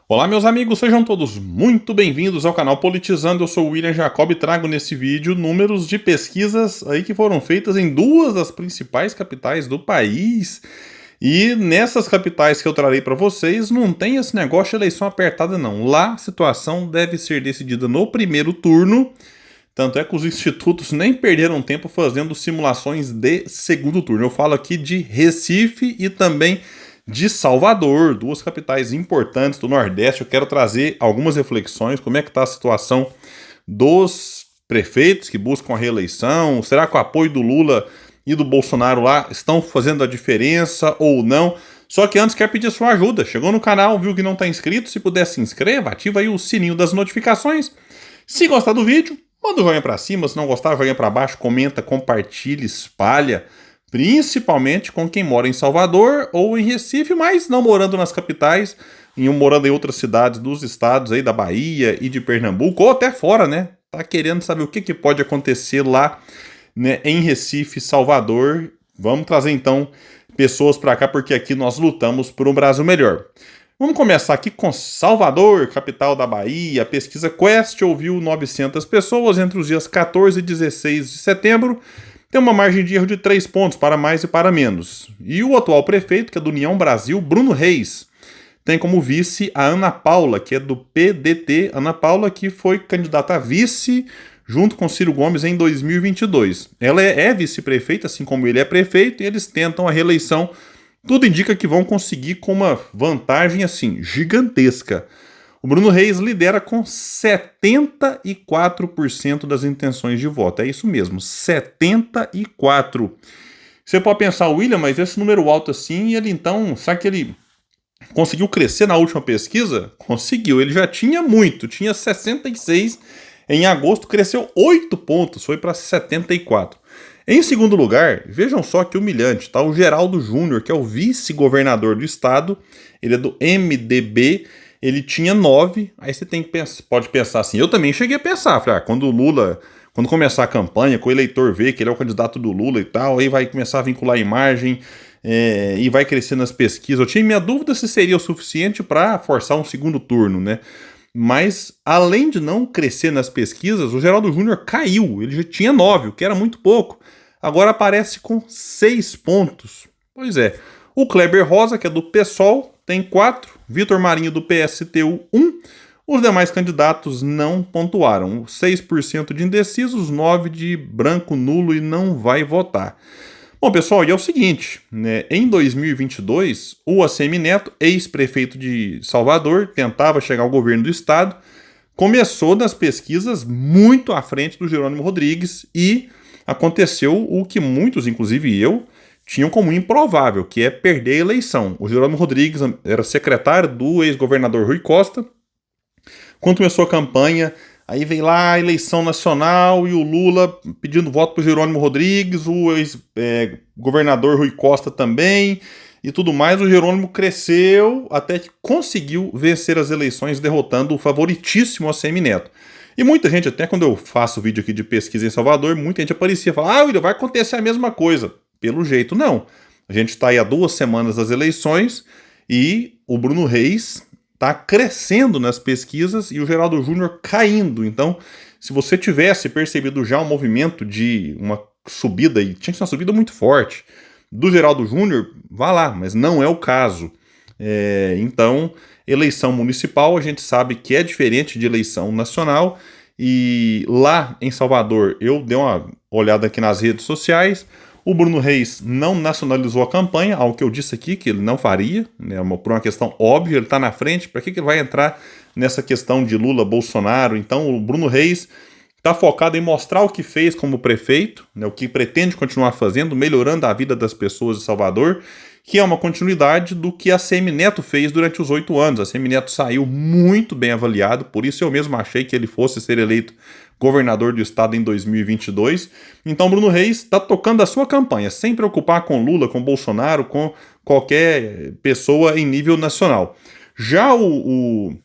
Olá, meus amigos, sejam todos muito bem-vindos ao canal Politizando. Eu sou o William Jacob e trago nesse vídeo números de pesquisas aí que foram feitas em duas das principais capitais do país. E nessas capitais que eu trarei para vocês, não tem esse negócio de eleição apertada, não. Lá a situação deve ser decidida no primeiro turno. Tanto é que os institutos nem perderam tempo fazendo simulações de segundo turno. Eu falo aqui de Recife e também de Salvador, duas capitais importantes do Nordeste. Eu quero trazer algumas reflexões, como é que está a situação dos prefeitos que buscam a reeleição. Será que o apoio do Lula e do Bolsonaro lá estão fazendo a diferença ou não? Só que antes quero pedir sua ajuda. Chegou no canal, viu que não está inscrito? Se puder, se inscreva, ativa aí o sininho das notificações. Se gostar do vídeo, manda o joinha pra cima, se não gostar, joinha pra baixo, comenta, compartilha, espalha, principalmente com quem mora em Salvador ou em Recife, mas não morando nas capitais, morando em outras cidades dos estados aí da Bahia e de Pernambuco, ou até fora, né? Tá querendo saber o que pode acontecer lá, né, em Recife, Salvador. Vamos trazer então pessoas para cá, porque aqui nós lutamos por um Brasil melhor. Vamos começar aqui com Salvador, capital da Bahia. A pesquisa Quest ouviu 900 pessoas entre os dias 14 e 16 de setembro. Tem uma margem de erro de 3 pontos para mais e para menos. E o atual prefeito, que é do União Brasil, Bruno Reis, tem como vice a Ana Paula, que é do PDT. Ana Paula, que foi candidata a vice junto com Ciro Gomes em 2022. Ela é vice-prefeita, assim como ele é prefeito, e eles tentam a reeleição. Tudo indica que vão conseguir com uma vantagem assim gigantesca. O Bruno Reis lidera com 74% das intenções de voto. É isso mesmo, 74%. Você pode pensar, William, mas esse número alto assim, ele então, sabe que ele conseguiu crescer na última pesquisa? Conseguiu, ele já tinha muito, tinha 66, em agosto cresceu 8 pontos, foi para 74. Em segundo lugar, vejam só que humilhante, tá? O Geraldo Júnior, que é o vice-governador do estado, ele é do MDB, ele tinha 9, aí você pode pensar assim, eu também cheguei a pensar, falei, quando começar a campanha, com o eleitor ver que ele é o candidato do Lula e tal, aí vai começar a vincular a imagem e vai crescer nas pesquisas. Eu tinha minha dúvida se seria o suficiente para forçar um segundo turno, né? Mas, além de não crescer nas pesquisas, o Geraldo Júnior caiu. Ele já tinha 9, o que era muito pouco. Agora aparece com 6 pontos. Pois é. O Kleber Rosa, que é do PSOL, tem 4. Vitor Marinho, do PSTU, 1. Os demais candidatos não pontuaram. 6% de indecisos, 9% de branco, nulo e não vai votar. Bom, pessoal, e é o seguinte, né? Em 2022, o ACM Neto, ex-prefeito de Salvador, tentava chegar ao governo do estado, começou nas pesquisas muito à frente do Jerônimo Rodrigues e aconteceu o que muitos, inclusive eu, tinham como improvável, que é perder a eleição. O Jerônimo Rodrigues era secretário do ex-governador Rui Costa. Quando começou a campanha, aí veio lá a eleição nacional e o Lula pedindo voto para o Jerônimo Rodrigues, o ex-governador Rui Costa também e tudo mais. O Jerônimo cresceu até que conseguiu vencer as eleições, derrotando o favoritíssimo ACM Neto. E muita gente, até quando eu faço vídeo aqui de pesquisa em Salvador, muita gente aparecia e falava, William, vai acontecer a mesma coisa. Pelo jeito, não. A gente está aí há 2 semanas das eleições e o Bruno Reis está crescendo nas pesquisas e o Geraldo Júnior caindo. Então, se você tivesse percebido já um movimento de uma subida, e tinha que ser uma subida muito forte, do Geraldo Júnior, vá lá, mas não é o caso. Então, eleição municipal, a gente sabe que é diferente de eleição nacional, e lá em Salvador, eu dei uma olhada aqui nas redes sociais. O Bruno Reis não nacionalizou a campanha, algo que eu disse aqui que ele não faria, né, por uma questão óbvia, ele está na frente, para que ele vai entrar nessa questão de Lula, Bolsonaro? Então o Bruno Reis está focado em mostrar o que fez como prefeito, né, o que pretende continuar fazendo, melhorando a vida das pessoas de Salvador, que é uma continuidade do que a ACM Neto fez durante os 8 anos. A ACM Neto saiu muito bem avaliado, por isso eu mesmo achei que ele fosse ser eleito governador do estado em 2022. Então Bruno Reis está tocando a sua campanha, sem preocupar com Lula, com Bolsonaro, com qualquer pessoa em nível nacional. Já o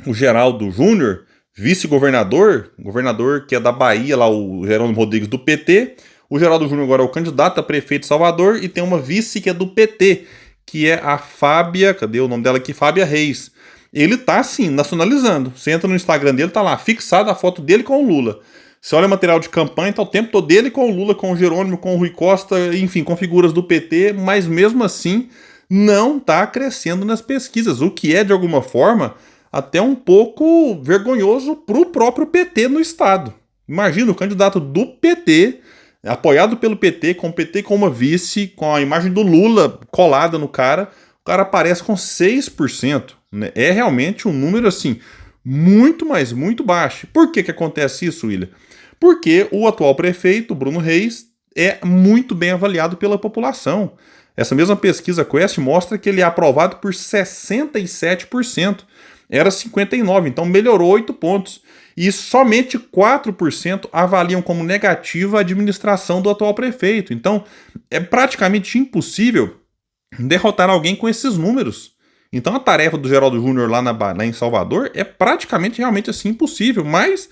Geraldo Júnior, vice-governador, governador que é da Bahia, lá o Jerônimo Rodrigues do PT, o Geraldo Júnior agora é o candidato a prefeito de Salvador e tem uma vice que é do PT, que é a Fábia, cadê o nome dela aqui? Fábia Reis. ele tá assim, nacionalizando. Você entra no Instagram dele, tá lá, fixada a foto dele com o Lula. Você olha o material de campanha, tá o tempo todo dele com o Lula, com o Jerônimo, com o Rui Costa, enfim, com figuras do PT, mas mesmo assim não tá crescendo nas pesquisas, o que é, de alguma forma, até um pouco vergonhoso pro próprio PT no Estado. Imagina o candidato do PT, apoiado pelo PT, com o PT como vice, com a imagem do Lula colada no cara, o cara aparece com 6%. Né? É realmente um número, assim, muito, mas muito baixo. Por que acontece isso, William? Porque o atual prefeito, Bruno Reis, é muito bem avaliado pela população. Essa mesma pesquisa Quest mostra que ele é aprovado por 67%. Era 59%, então melhorou 8 pontos. E somente 4% avaliam como negativa a administração do atual prefeito. Então, é praticamente impossível derrotar alguém com esses números. Então, a tarefa do Geraldo Júnior lá em Salvador é praticamente realmente assim impossível, mas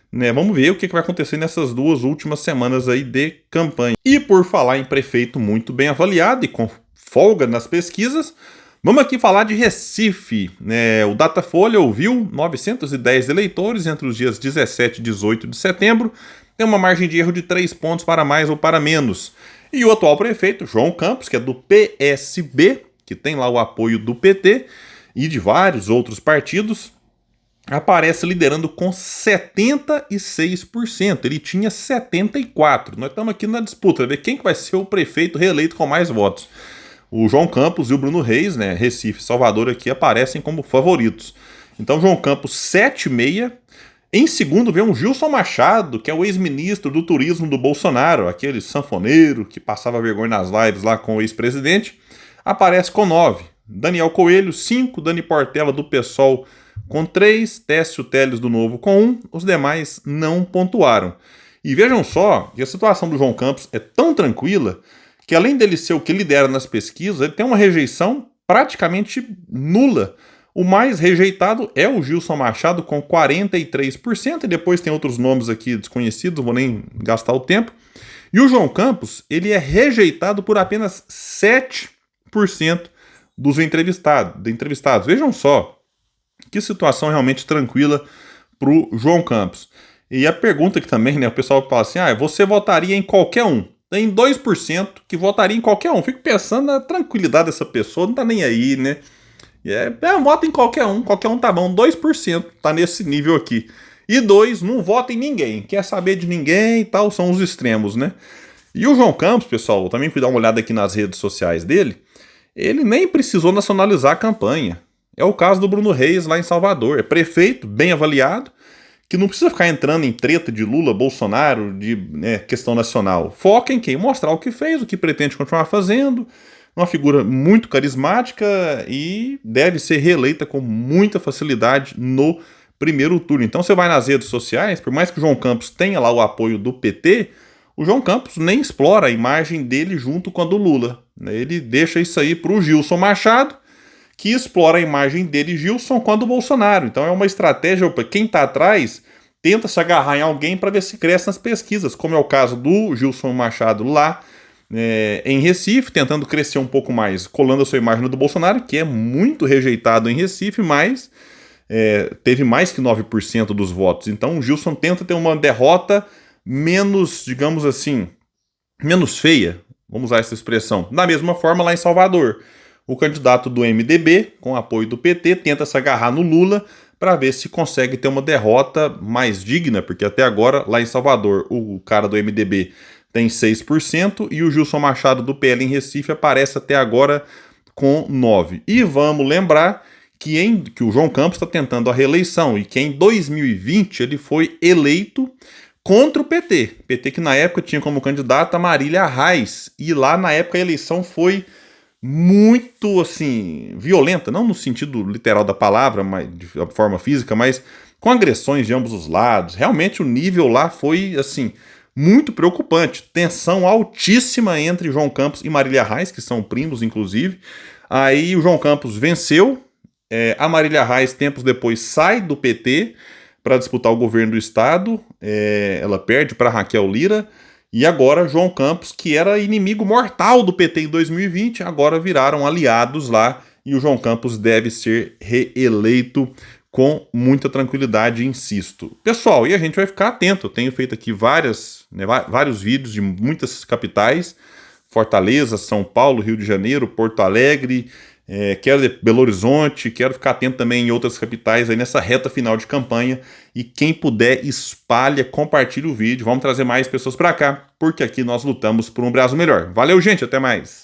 né, vamos ver o que vai acontecer nessas 2 últimas semanas aí de campanha. E por falar em prefeito muito bem avaliado e com folga nas pesquisas, vamos aqui falar de Recife. O Datafolha ouviu 910 eleitores entre os dias 17 e 18 de setembro. Tem uma margem de erro de 3 pontos para mais ou para menos. E o atual prefeito, João Campos, que é do PSB, que tem lá o apoio do PT e de vários outros partidos, aparece liderando com 76%. Ele tinha 74%. Nós estamos aqui na disputa, ver quem que vai ser o prefeito reeleito com mais votos. O João Campos e o Bruno Reis, né, Recife e Salvador aqui, aparecem como favoritos. Então, João Campos, 7,6%. Em segundo, vem o Gilson Machado, que é o ex-ministro do turismo do Bolsonaro, aquele sanfoneiro que passava vergonha nas lives lá com o ex-presidente, aparece com 9%. Daniel Coelho, 5%. Dani Portela, do PSOL, com 3%. Técio Teles, do Novo, com 1%. Os demais não pontuaram. E vejam só que a situação do João Campos é tão tranquila que, além dele ser o que lidera nas pesquisas, ele tem uma rejeição praticamente nula. O mais rejeitado é o Gilson Machado, com 43%, e depois tem outros nomes aqui desconhecidos, não vou nem gastar o tempo. E o João Campos, ele é rejeitado por apenas 7% dos entrevistados. Vejam só que situação realmente tranquila para o João Campos. E a pergunta que também, né, o pessoal fala assim, você votaria em qualquer um? Tem 2% que votaria em qualquer um. Fico pensando na tranquilidade dessa pessoa, não tá nem aí, né? Vota em qualquer um tá bom, 2% tá nesse nível aqui. E 2% não vota em ninguém, quer saber de ninguém e tal, são os extremos, né? E o João Campos, pessoal, também fui dar uma olhada aqui nas redes sociais dele, ele nem precisou nacionalizar a campanha. É o caso do Bruno Reis lá em Salvador, é prefeito, bem avaliado, que não precisa ficar entrando em treta de Lula, Bolsonaro, de questão nacional. Foca em quem? Mostrar o que fez, o que pretende continuar fazendo. Uma figura muito carismática e deve ser reeleita com muita facilidade no primeiro turno. Então você vai nas redes sociais, por mais que o João Campos tenha lá o apoio do PT, o João Campos nem explora a imagem dele junto com a do Lula. Ele deixa isso aí para o Gilson Machado, que explora a imagem dele, Gilson, com a do Bolsonaro. Então é uma estratégia, quem está atrás tenta se agarrar em alguém para ver se cresce nas pesquisas, como é o caso do Gilson Machado lá em Recife, tentando crescer um pouco mais, colando a sua imagem do Bolsonaro, que é muito rejeitado em Recife, mas teve mais que 9% dos votos. Então o Gilson tenta ter uma derrota menos, digamos assim, menos feia, vamos usar essa expressão. Da mesma forma, lá em Salvador, o candidato do MDB, com apoio do PT, tenta se agarrar no Lula para ver se consegue ter uma derrota mais digna, porque até agora, lá em Salvador, o cara do MDB tem 6% e o Gilson Machado do PL em Recife aparece até agora com 9%. E vamos lembrar que o João Campos está tentando a reeleição e que em 2020 ele foi eleito contra o PT. PT que na época tinha como candidata Marília Reis. E lá na época a eleição foi muito, assim, violenta, não no sentido literal da palavra, mas de forma física, mas com agressões de ambos os lados. Realmente o nível lá foi, assim, muito preocupante. Tensão altíssima entre João Campos e Marília Reis, que são primos, inclusive. Aí o João Campos venceu. A Marília Reis, tempos depois, sai do PT para disputar o governo do estado. Ela perde para Raquel Lira. E agora João Campos, que era inimigo mortal do PT em 2020, agora viraram aliados lá e o João Campos deve ser reeleito com muita tranquilidade, insisto. Pessoal, e a gente vai ficar atento. Eu tenho feito aqui vários vídeos de muitas capitais: Fortaleza, São Paulo, Rio de Janeiro, Porto Alegre, quero Belo Horizonte, quero ficar atento também em outras capitais aí nessa reta final de campanha. E quem puder, espalha, compartilha o vídeo. Vamos trazer mais pessoas para cá, porque aqui nós lutamos por um Brasil melhor. Valeu, gente, até mais!